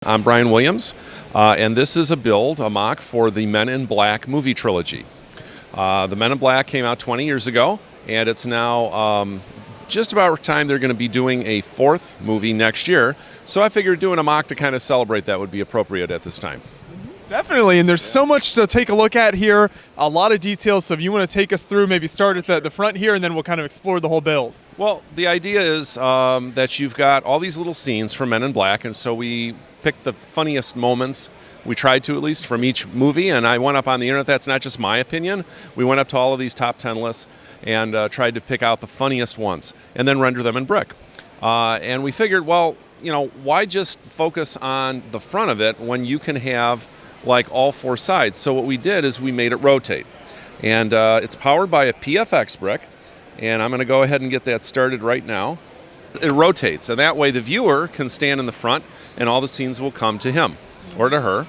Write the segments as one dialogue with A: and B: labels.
A: I'm Brian Williams, and this is a mock for the Men in Black movie trilogy. The Men in Black came out 20 years ago, and it's now just about time they're going to be doing a fourth movie next year. So I figured doing a mock to kind of celebrate that would be appropriate at this time.
B: Definitely, and there's so much to take a look at here, a lot of details, so if you want to take us through, maybe start at the front here, and then we'll kind of explore the whole build.
A: Well, the idea is that you've got all these little scenes from Men in Black, and so we picked the funniest moments, we tried to at least, from each movie, and I went up on the internet, that's not just my opinion, we went up to all of these top 10 lists and tried to pick out the funniest ones, and then render them in brick. And we figured, well, you know, why just focus on the front of it when you can have like all four sides? So what we did is we made it rotate, and it's powered by a PFX brick, and I'm going to go ahead and get that started right now. It rotates, and that way the viewer can stand in the front and all the scenes will come to him or to her.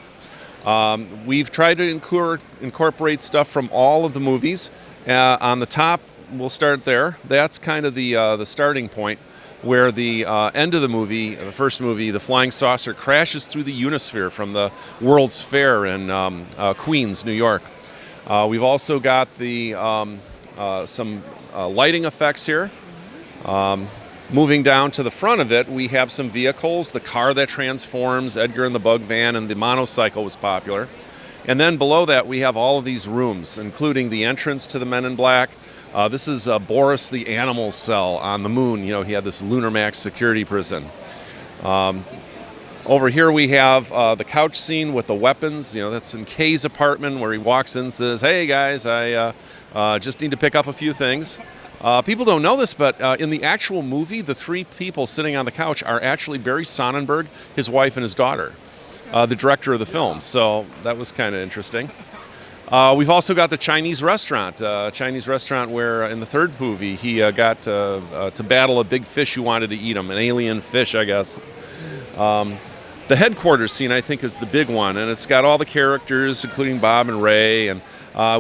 A: We've tried to incorporate stuff from all of the movies. On the top, we'll start there. That's kind of the starting point, where the end of the movie, the first movie, the flying saucer crashes through the Unisphere from the World's Fair in Queens, New York. We've also got some lighting effects here. Moving down to the front of it, we have some vehicles, the car that transforms, Edgar and the Bug Van, and the monocycle was popular. And then below that, we have all of these rooms, including the entrance to the Men in Black. This is Boris the Animal Cell on the moon. You know, he had this Lunar Max security prison. Over here we have the couch scene with the weapons. You know, that's in Kay's apartment, where he walks in and says, "Hey guys, I just need to pick up a few things." People don't know this, but in the actual movie, the three people sitting on the couch are actually Barry Sonnenberg, his wife, and his daughter, the director of the film. So that was kind of interesting. We've also got the Chinese restaurant where in the third movie he got to battle a big fish who wanted to eat him, an alien fish, I guess. The headquarters scene, I think, is the big one, and it's got all the characters, including Bob and Ray, and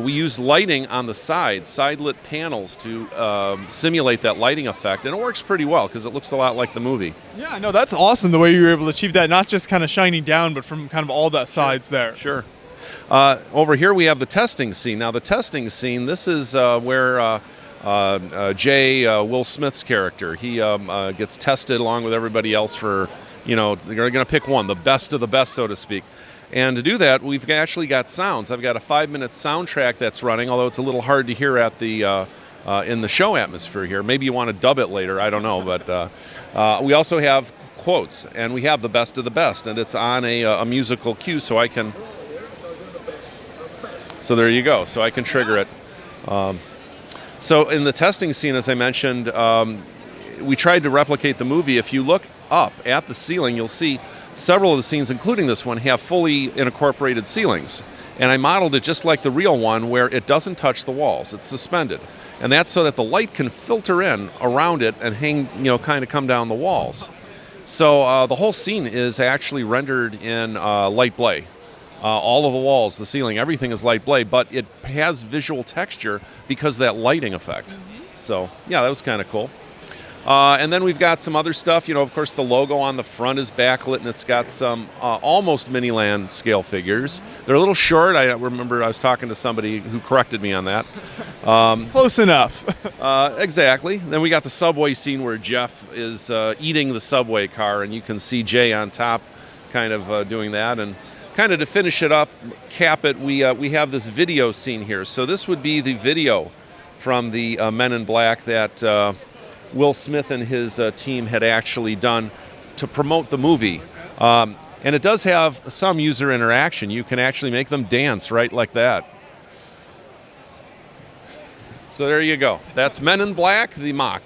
A: we use lighting on the sides, side-lit panels to simulate that lighting effect, and it works pretty well because it looks a lot like the movie. Yeah,
B: no, that's awesome the way you were able to achieve that, not just kind of shining down, but from kind of all the sides there.
A: Sure. Over here we have the testing scene. Now the testing scene, this is where Jay, Will Smith's character, he gets tested along with everybody else for, you know, they're going to pick one, the best of the best, so to speak. And to do that, we've actually got sounds. I've got a 5-minute soundtrack that's running, although it's a little hard to hear at the in the show atmosphere here. Maybe you want to dub it later, I don't know. But we also have quotes, and we have the best of the best, and it's on a musical cue, so I can... So there you go. So I can trigger it. So in the testing scene, as I mentioned, we tried to replicate the movie. If you look up at the ceiling, you'll see several of the scenes, including this one, have fully incorporated ceilings. And I modeled it just like the real one, where it doesn't touch the walls. It's suspended. And that's so that the light can filter in around it and hang, you know, kind of come down the walls. So the whole scene is actually rendered in light blay. All of the walls, the ceiling, everything is light blay, but it has visual texture because of that lighting effect. So, yeah, that was kind of cool. And then we've got some other stuff. You know, of course, the logo on the front is backlit, and it's got some almost Miniland scale figures. They're a little short. I remember I was talking to somebody who corrected me on that.
B: Close enough.
A: Exactly. Then we got the subway scene where Jeff is eating the subway car, and you can see Jay on top kind of doing that. And kind of to finish it up, cap it, we have this video scene here. So this would be the video from the Men in Black that Will Smith and his team had actually done to promote the movie. And it does have some user interaction. You can actually make them dance right like that. So there you go. That's Men in Black, the mock.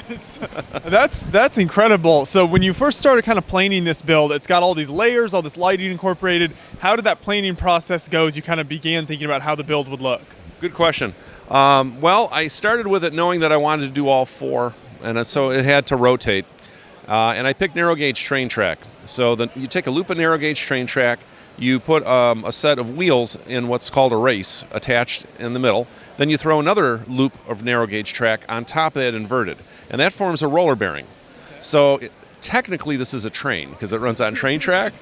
B: Yes. That's incredible. So when you first started kind of planing this build, it's got all these layers, all this lighting incorporated. How did that planing process go as you kind of began thinking about how the build would look?
A: Good question. Well, I started with it knowing that I wanted to do all four, and so it had to rotate. And I picked narrow gauge train track. So you take a loop of narrow gauge train track, you put a set of wheels in what's called a race attached in the middle. Then you throw another loop of narrow gauge track on top of it inverted, and that forms a roller bearing. So technically this is a train because it runs on train track.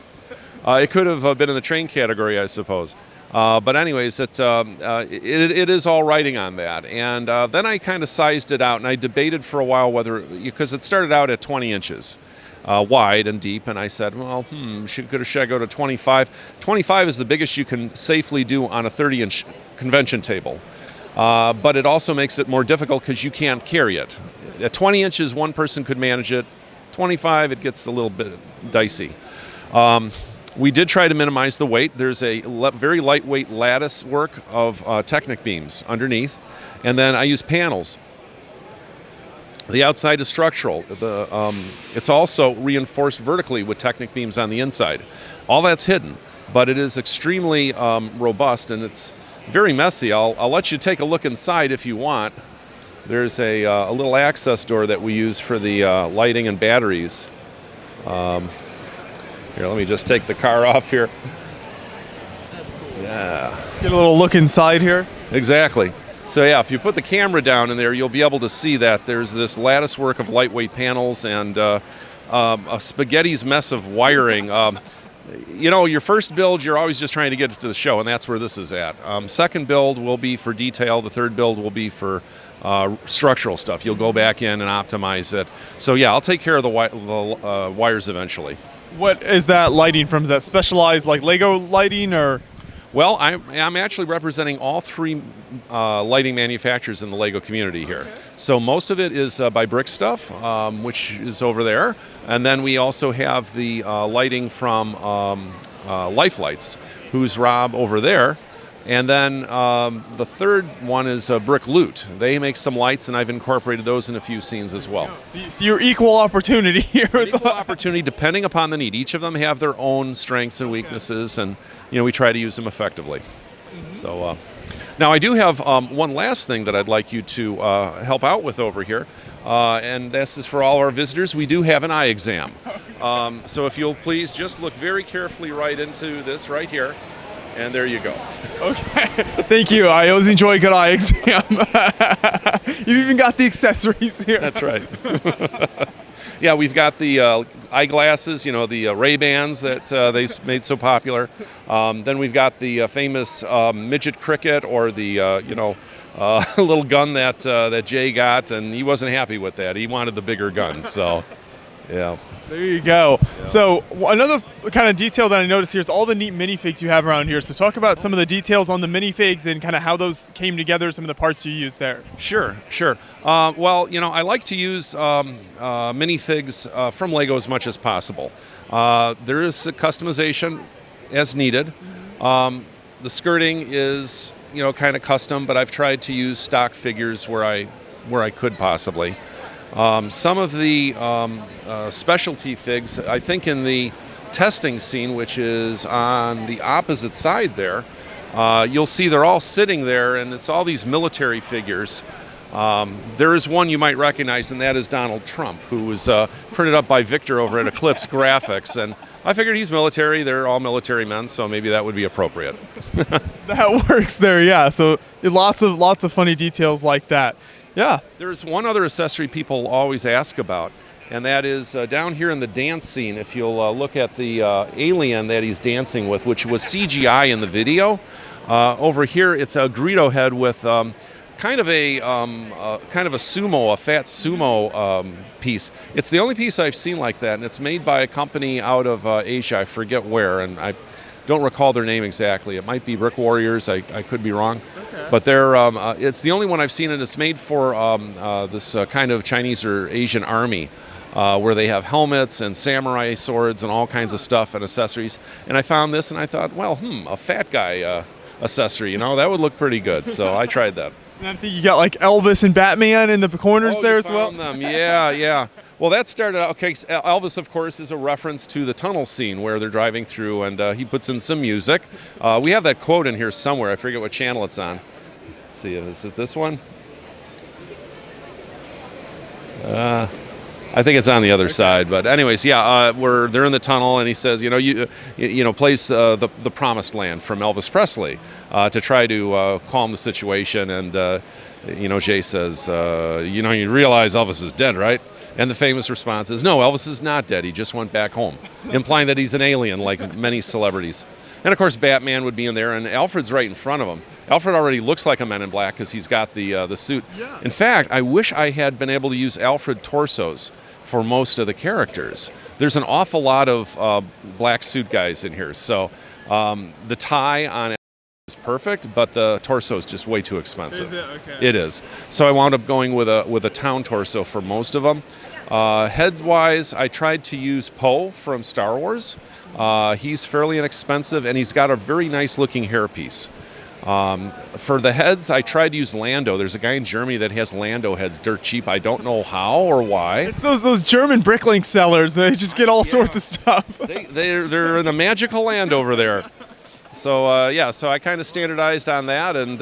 A: It could have been in the train category, I suppose. But anyways, it is all writing on that. And then I kind of sized it out, and I debated for a while whether, because it started out at 20 inches wide and deep, and I said, well, should I go to 25? 25 is the biggest you can safely do on a 30-inch convention table. But it also makes it more difficult because you can't carry it. At 20 inches, one person could manage it. 25, it gets a little bit dicey. We did try to minimize the weight. There's a very lightweight lattice work of Technic beams underneath, and then I use panels. The outside is structural. It's also reinforced vertically with Technic beams on the inside. All that's hidden, but it is extremely robust, and it's very messy. I'll let you take a look inside if you want. There's a little access door that we use for the lighting and batteries. Here, let me just take the car off here.
B: That's cool.
A: Yeah.
B: Get a little look inside here.
A: Exactly. So yeah, if you put the camera down in there, you'll be able to see that there's this lattice work of lightweight panels and a spaghetti's mess of wiring. Your first build, you're always just trying to get it to the show, and that's where this is at. Second build will be for detail. The third build will be for structural stuff. You'll go back in and optimize it. So yeah, I'll take care of the wires eventually.
B: What is that lighting from? Is that specialized like Lego lighting or?
A: Well, I'm actually representing all three lighting manufacturers in the Lego community here. Okay. So most of it is by Brick Stuff, which is over there. And then we also have the lighting from Life Lights, who's Rob over there. And then the third one is Brick Loot. They make some lights, and I've incorporated those in a few scenes as well.
B: So you're equal opportunity here.
A: Equal opportunity depending upon the need. Each of them have their own strengths and weaknesses, and we try to use them effectively. Mm-hmm. So now I do have one last thing that I'd like you to help out with over here, and this is for all our visitors. We do have an eye exam. So if you'll please just look very carefully right into this right here. And there you go.
B: Okay. Thank you. I always enjoy a good eye exam. You've even got the accessories here.
A: That's right. Yeah, we've got the eyeglasses, the Ray-Bans that they made so popular. Then we've got the famous midget cricket, or the little gun that Jay got, and he wasn't happy with that. He wanted the bigger guns. So, yeah.
B: There you go.
A: Yeah.
B: So another kind of detail that I noticed here is all the neat minifigs you have around here. So talk about some of the details on the minifigs and kind of how those came together, some of the parts you used there.
A: Sure. Well, I like to use minifigs from Lego as much as possible. There is a customization as needed. The skirting is, kind of custom, but I've tried to use stock figures where I could possibly. Some of the specialty figs, I think in the testing scene, which is on the opposite side there, you'll see they're all sitting there, and it's all these military figures. There is one you might recognize, and that is Donald Trump, who was printed up by Victor over at Eclipse Graphics. And I figured he's military. They're all military men, so maybe that would be appropriate.
B: That works there, yeah. So lots of funny details like that. Yeah.
A: There's one other accessory people always ask about, and that is down here in the dance scene. If you'll look at the alien that he's dancing with, which was CGI in the video, over here it's a Greedo head with kind of a sumo, a fat sumo piece. It's the only piece I've seen like that, and it's made by a company out of Asia. I forget where, and I don't recall their name exactly. It might be Brick Warriors. I could be wrong. Okay. But it's the only one I've seen, and it's made for this kind of Chinese or Asian army, where they have helmets and samurai swords and all kinds of stuff and accessories. And I found this, and I thought, well, a fat guy accessory, that would look pretty good. So I tried that.
B: And I think you got like Elvis and Batman in the corners there as well.
A: Them. Yeah. Well, that started out, okay, Elvis, of course, is a reference to the tunnel scene where they're driving through, and he puts in some music. We have that quote in here somewhere. I forget what channel it's on. Let's see, is it this one? I think it's on the other side, but anyways, yeah, they're in the tunnel, and he says, plays the Promised Land from Elvis Presley to try to calm the situation, and Jay says, you realize Elvis is dead, right? And the famous response is, no, Elvis is not dead. He just went back home, implying that he's an alien like many celebrities. And, of course, Batman would be in there, and Alfred's right in front of him. Alfred already looks like a Men in Black because he's got the suit.
B: Yeah.
A: In fact, I wish I had been able to use Alfred torsos for most of the characters. There's an awful lot of black suit guys in here. So the tie on is perfect, but the torso is just way too expensive.
B: Is it? Okay.
A: It is. So I wound up going with a town torso for most of them. Head-wise, I tried to use Poe from Star Wars. He's fairly inexpensive, and he's got a very nice-looking hairpiece. For the heads, I tried to use Lando. There's a guy in Germany that has Lando heads dirt cheap. I don't know how or why.
B: It's those German bricklink sellers. They just get all sorts of stuff.
A: They're in a magical land over there. So, so I kind of standardized on that, and,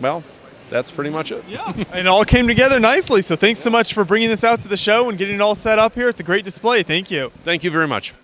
A: well, that's pretty much it.
B: Yeah, and it all came together nicely. So thanks so much for bringing this out to the show and getting it all set up here. It's a great display. Thank you.
A: Thank you very much.